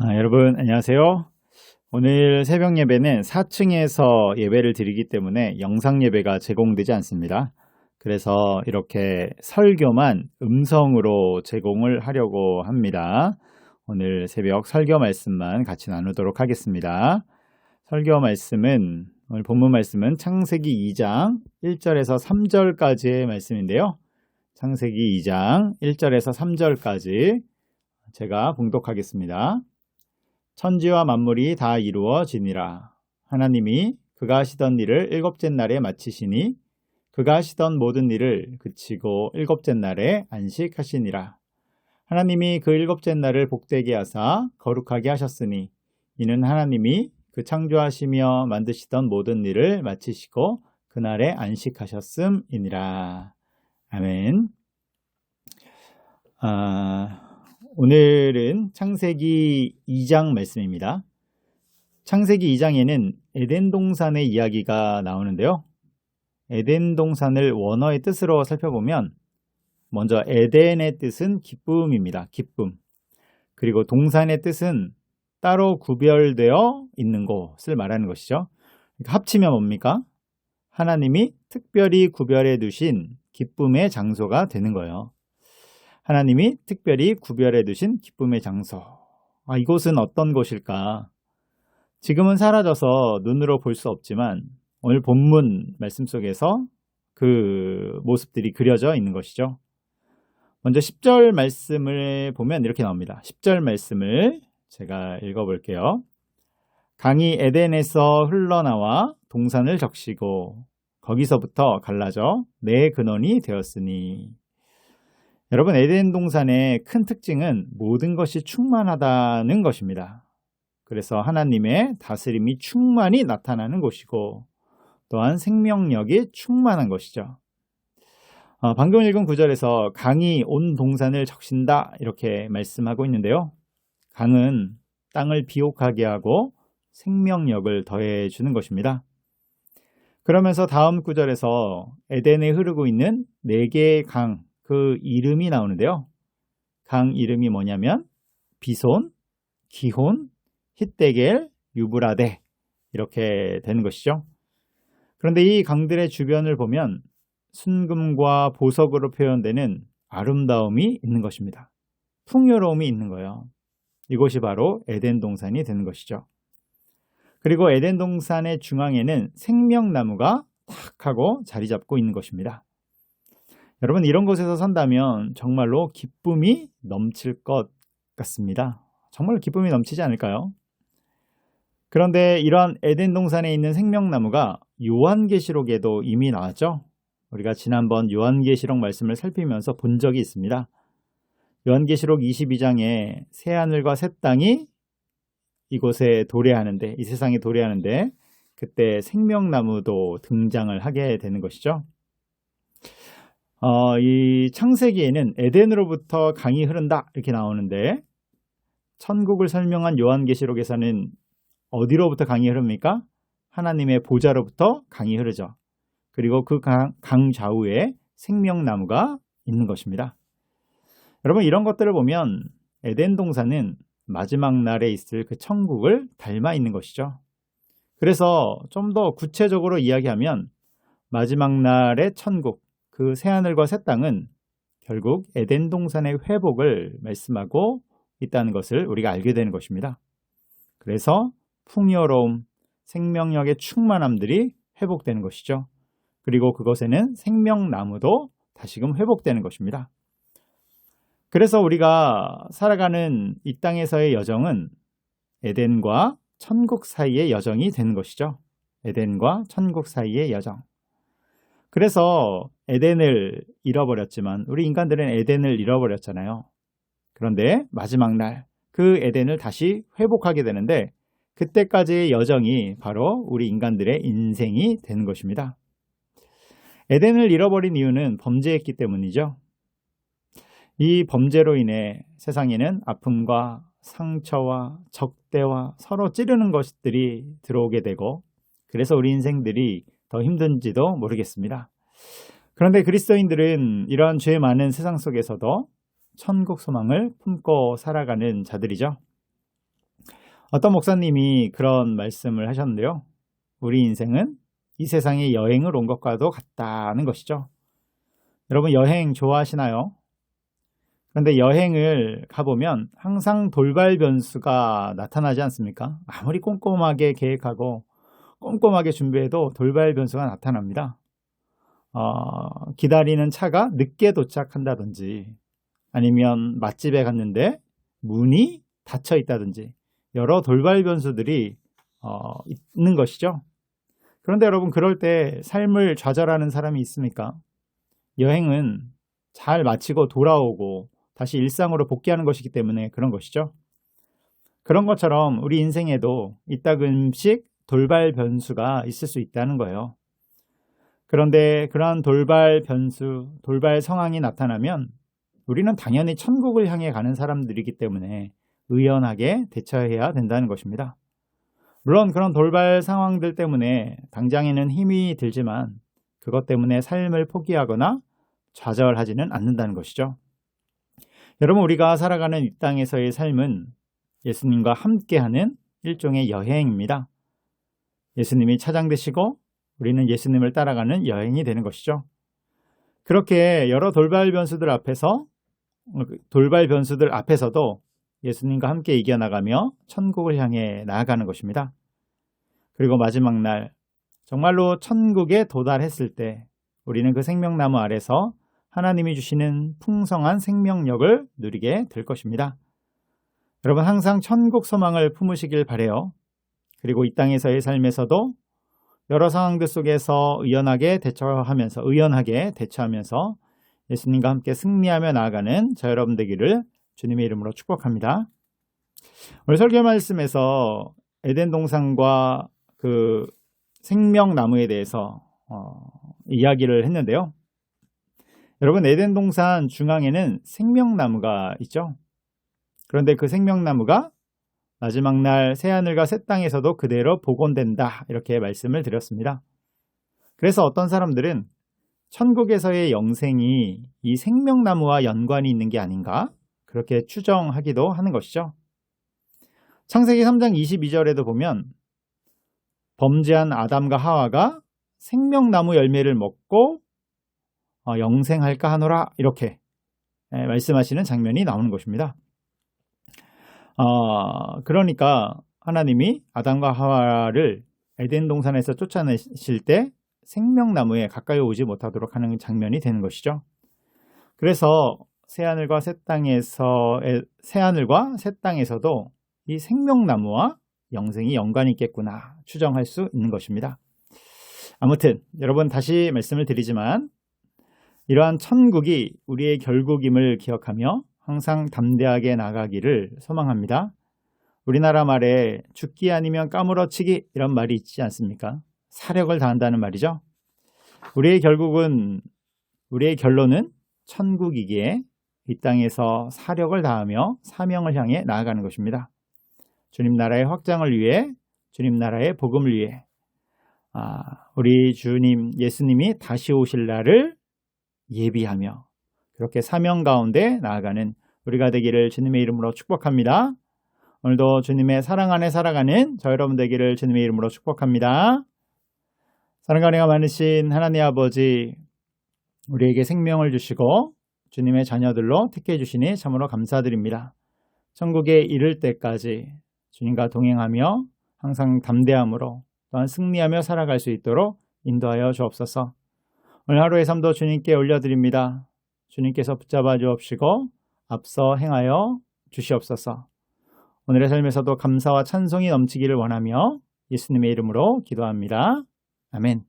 여러분 안녕하세요. 오늘 새벽 예배는 4층에서 예배를 드리기 때문에 영상 예배가 제공되지 않습니다. 그래서 이렇게 설교만 음성으로 제공을 하려고 합니다. 오늘 새벽 설교 말씀만 같이 나누도록 하겠습니다. 설교 말씀은 오늘 본문 말씀은 창세기 2장 1절에서 3절까지의 말씀인데요. 창세기 2장 1절에서 3절까지 제가 봉독하겠습니다. 천지와 만물이 다 이루어지니라. 하나님이 그가 하시던 일을 일곱째 날에 마치시니 그가 하시던 모든 일을 그치고 일곱째 날에 안식하시니라. 하나님이 그 일곱째 날을 복되게 하사 거룩하게 하셨으니 이는 하나님이 그 창조하시며 만드시던 모든 일을 마치시고 그날에 안식하셨음이니라. 아멘. 오늘은 창세기 2장 말씀입니다. 창세기 2장에는 에덴 동산의 이야기가 나오는데요. 에덴 동산을 원어의 뜻으로 살펴보면 먼저 에덴의 뜻은 기쁨입니다. 기쁨. 그리고 동산의 뜻은 따로 구별되어 있는 곳을 말하는 것이죠. 그러니까 합치면 뭡니까? 하나님이 특별히 구별해 두신 기쁨의 장소가 되는 거예요. 하나님이 특별히 구별해 두신 기쁨의 장소. 이곳은 어떤 곳일까? 지금은 사라져서 눈으로 볼 수 없지만 오늘 본문 말씀 속에서 그 모습들이 그려져 있는 것이죠. 먼저 10절 말씀을 보면 이렇게 나옵니다. 10절 말씀을 제가 읽어볼게요. 강이 에덴에서 흘러나와 동산을 적시고 거기서부터 갈라져 네 근원이 되었으니. 여러분, 에덴 동산의 큰 특징은 모든 것이 충만하다는 것입니다. 그래서 하나님의 다스림이 충만히 나타나는 곳이고 또한 생명력이 충만한 것이죠. 방금 읽은 구절에서 강이 온 동산을 적신다 이렇게 말씀하고 있는데요. 강은 땅을 비옥하게 하고 생명력을 더해주는 것입니다. 그러면서 다음 구절에서 에덴에 흐르고 있는 네 개의 강, 그 이름이 나오는데요. 강 이름이 뭐냐면 비손, 기혼, 힛데겔, 유브라데 이렇게 되는 것이죠. 그런데 이 강들의 주변을 보면 순금과 보석으로 표현되는 아름다움이 있는 것입니다. 풍요로움이 있는 거예요. 이곳이 바로 에덴 동산이 되는 것이죠. 그리고 에덴 동산의 중앙에는 생명나무가 탁 하고 자리 잡고 있는 것입니다. 여러분, 이런 곳에서 산다면 정말로 기쁨이 넘칠 것 같습니다. 정말 기쁨이 넘치지 않을까요? 그런데 이러한 에덴 동산에 있는 생명나무가 요한계시록에도 이미 나왔죠. 우리가 지난번 요한계시록 말씀을 살피면서 본 적이 있습니다. 요한계시록 22장에 새하늘과 새 땅이 이곳에 도래하는데, 이 세상에 도래하는데 그때 생명나무도 등장을 하게 되는 것이죠. 이 창세기에는 에덴으로부터 강이 흐른다 이렇게 나오는데 천국을 설명한 요한계시록에서는 어디로부터 강이 흐릅니까? 하나님의 보좌로부터 강이 흐르죠. 그리고 그 강 좌우에 생명나무가 있는 것입니다. 여러분, 이런 것들을 보면 에덴 동산은 마지막 날에 있을 그 천국을 닮아 있는 것이죠. 그래서 좀 더 구체적으로 이야기하면 마지막 날의 천국, 그 새하늘과 새 땅은 결국 에덴 동산의 회복을 말씀하고 있다는 것을 우리가 알게 되는 것입니다. 그래서 풍요로움, 생명력의 충만함들이 회복되는 것이죠. 그리고 그것에는 생명나무도 다시금 회복되는 것입니다. 그래서 우리가 살아가는 이 땅에서의 여정은 에덴과 천국 사이의 여정이 되는 것이죠. 에덴과 천국 사이의 여정. 그래서 에덴을 잃어버렸지만 우리 인간들은 에덴을 잃어버렸잖아요. 그런데 마지막 날 그 에덴을 다시 회복하게 되는데 그때까지의 여정이 바로 우리 인간들의 인생이 되는 것입니다. 에덴을 잃어버린 이유는 범죄했기 때문이죠. 이 범죄로 인해 세상에는 아픔과 상처와 적대와 서로 찌르는 것들이 들어오게 되고 그래서 우리 인생들이 더 힘든지도 모르겠습니다. 그런데 그리스도인들은 이러한 죄 많은 세상 속에서도 천국 소망을 품고 살아가는 자들이죠. 어떤 목사님이 그런 말씀을 하셨는데요. 우리 인생은 이 세상에 여행을 온 것과도 같다는 것이죠. 여러분 여행 좋아하시나요? 그런데 여행을 가보면 항상 돌발 변수가 나타나지 않습니까? 아무리 꼼꼼하게 계획하고 꼼꼼하게 준비해도 돌발 변수가 나타납니다. 기다리는 차가 늦게 도착한다든지 아니면 맛집에 갔는데 문이 닫혀 있다든지 여러 돌발 변수들이 있는 것이죠. 그런데 여러분 그럴 때 삶을 좌절하는 사람이 있습니까? 여행은 잘 마치고 돌아오고 다시 일상으로 복귀하는 것이기 때문에 그런 것이죠. 그런 것처럼 우리 인생에도 이따금씩 돌발 변수가 있을 수 있다는 거예요. 그런데 그러한 돌발 변수, 돌발 상황이 나타나면 우리는 당연히 천국을 향해 가는 사람들이기 때문에 의연하게 대처해야 된다는 것입니다. 물론 그런 돌발 상황들 때문에 당장에는 힘이 들지만 그것 때문에 삶을 포기하거나 좌절하지는 않는다는 것이죠. 여러분 우리가 살아가는 이 땅에서의 삶은 예수님과 함께하는 일종의 여행입니다. 예수님이 차장되시고 우리는 예수님을 따라가는 여행이 되는 것이죠. 그렇게 여러 돌발 변수들 앞에서도 예수님과 함께 이겨나가며 천국을 향해 나아가는 것입니다. 그리고 마지막 날 정말로 천국에 도달했을 때 우리는 그 생명나무 아래서 하나님이 주시는 풍성한 생명력을 누리게 될 것입니다. 여러분 항상 천국 소망을 품으시길 바라요. 그리고 이 땅에서의 삶에서도 여러 상황들 속에서 의연하게 대처하면서 예수님과 함께 승리하며 나아가는 저 여러분 되기를 주님의 이름으로 축복합니다. 오늘 설교 말씀에서 에덴 동산과 그 생명나무에 대해서 이야기를 했는데요. 여러분 에덴 동산 중앙에는 생명나무가 있죠. 그런데 그 생명나무가 마지막 날 새하늘과 새 땅에서도 그대로 복원된다 이렇게 말씀을 드렸습니다. 그래서 어떤 사람들은 천국에서의 영생이 이 생명나무와 연관이 있는 게 아닌가 그렇게 추정하기도 하는 것이죠. 창세기 3장 22절에도 보면 범죄한 아담과 하와가 생명나무 열매를 먹고 영생할까 하노라 이렇게 말씀하시는 장면이 나오는 것입니다. 그러니까 하나님이 아담과 하와를 에덴 동산에서 쫓아내실 때 생명나무에 가까이 오지 못하도록 하는 장면이 되는 것이죠. 그래서 새하늘과 새 땅에서도 이 생명나무와 영생이 연관이 있겠구나 추정할 수 있는 것입니다. 아무튼 여러분 다시 말씀을 드리지만 이러한 천국이 우리의 결국임을 기억하며 항상 담대하게 나가기를 소망합니다. 우리나라 말에 죽기 아니면 까무러치기 이런 말이 있지 않습니까? 사력을 다한다는 말이죠. 우리의 결론은 천국이기에 이 땅에서 사력을 다하며 사명을 향해 나아가는 것입니다. 주님 나라의 확장을 위해, 주님 나라의 복음을 위해 우리 주님 예수님이 다시 오실 날을 예비하며 그렇게 사명 가운데 나아가는 우리가 되기를 주님의 이름으로 축복합니다. 오늘도 주님의 사랑 안에 살아가는 저 여러분 되기를 주님의 이름으로 축복합니다. 사랑과 은혜가 많으신 하나님 아버지, 우리에게 생명을 주시고 주님의 자녀들로 택해 주시니 참으로 감사드립니다. 천국에 이를 때까지 주님과 동행하며 항상 담대함으로 또한 승리하며 살아갈 수 있도록 인도하여 주옵소서. 오늘 하루의 삶도 주님께 올려드립니다. 주님께서 붙잡아 주옵시고 앞서 행하여 주시옵소서. 오늘의 삶에서도 감사와 찬송이 넘치기를 원하며 예수님의 이름으로 기도합니다. 아멘.